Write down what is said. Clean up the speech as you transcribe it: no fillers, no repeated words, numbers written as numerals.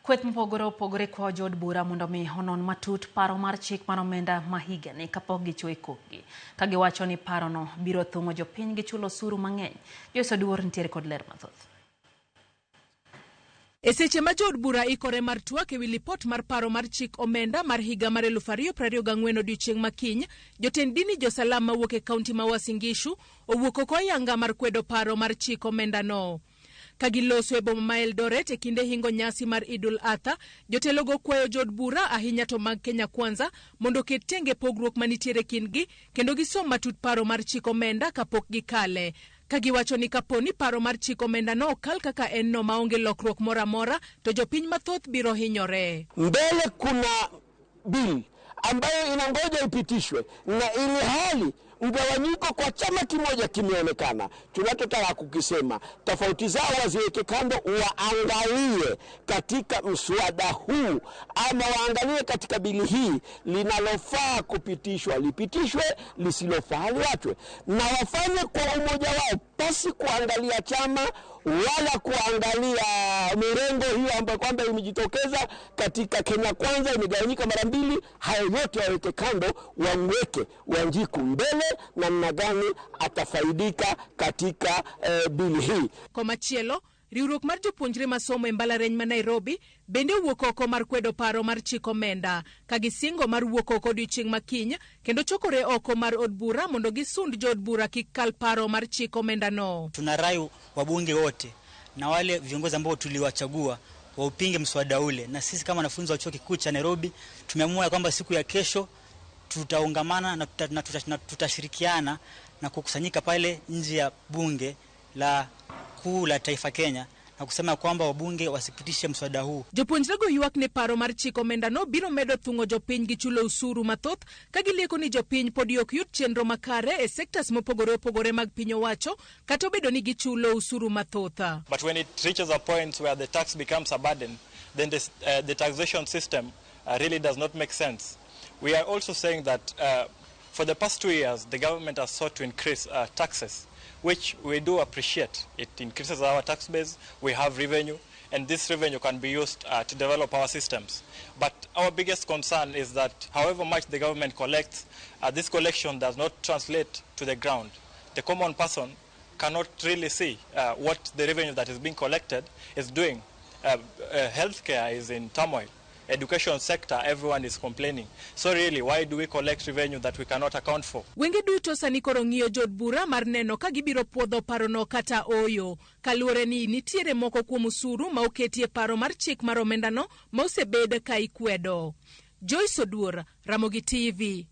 Kweth mopogore opogore kwa jood bura mondo mi honon matut paro mar chik mar omenda ma higani kapok gichwo e kokgi. Ka giwacho ni parono biro thung'o jopiny gi chulo osuru mang'eny. Joyce Oduor nitiere kod ler mathoth. E seche ma jood bura ikore mar twak ewi lipot mar paro mar chik omenda mar higa mar 2024 odiochieng' makiny, jotend dini josalam mawuok e kaunti ma Uasin Gishu owuok oko ayanga mar kwedo paro mar chik omenda no. Ka giloso e boma ma Eldoret e kinde hingo nyasi mar Idul Adha, jotelogo kwayo jood bura ahinya to mag Kenya Kwanza mondo ket tenge pogruok manitiere kindgi kendo gisom matut paro mar chik omenda kapok gikale. Ka giwacho ni kaponi paro mar chik omenda no kal kaka en no maonge lokruok mora mora, to jopiny mathoth biro hinyore. Mbele kuna bill ambayo inangoja ipitishwe na ili hali mgawanyiko kwa chama kimoja kimeonekana. Tunachotaka kukisema, tofauti zao waziweke kando, waangalie katika mswada huu ama waangalie katika bili hii linalofaa kupitishwa lipitishwe, lisilofaa liachwe, na wafanye kwa umoja wao pasi kuangalia chama wala kuangalia mirengo hiyo ambayo kwamba imejitokeza katika Kenya Kwanza imegawanyika mara mbili. Hayo yote waweke kando, wamweke Wanjiku mbele na namna gani atafaidika katika bili hii. Kwa machielo, riwruok mar jopuonjre masomo e mbalariany ma Nairobi bende wuok oko mar kwedo paro mar chik omenda, ka gisingo mar wuok oko odiochieng' makiny kendo chokore oko mar od bura mondo gisund jood bura kik kal paro mar chik omenda no. Tunarai wabunge wote na wale viongozi ambao tuliwachagua waupinge mswada ule, na sisi kama wanafunzi wa chuo kikuu cha Nairobi tumeamua kwamba siku ya kesho tutaungamana na tutashirikiana na kukusanyika pale nje ya bunge la kuu la taifa Kenya na kusema kwamba wabunge wasipitishe mswada huu. Jopuonjrego yuak ne paro mar chik omenda no biro medo thung'o jopiny gi chulo usuru mathoth ka gilieko ni jopiny pod ok yud chenro makare e sectors mopogore opogore mag piny owacho kata obedo ni gichulo usuru mathoth. But when it reaches a point where the tax becomes a burden, then the taxation system really does not make sense. We are also saying that for the past 2 years, the government has sought to increase taxes, which we do appreciate. It increases our tax base, we have revenue, and this revenue can be used to develop our systems. But our biggest concern is that however much the government collects, this collection does not translate to the ground. The common person cannot really see what the revenue that is being collected is doing. Healthcare is in turmoil. Education sector, everyone is complaining. So really, why do we collect revenue that we cannot account for? Wenge duto sani koro ng'iyo jood bura mar neno ka gibiro puodho paro no kata oyo. Kaluwore ni nitiere moko kuom usuru ma oketie paro mar chik mar omenda no ma osebed ka ikwedo. Joyce Oduor, Ramogi TV.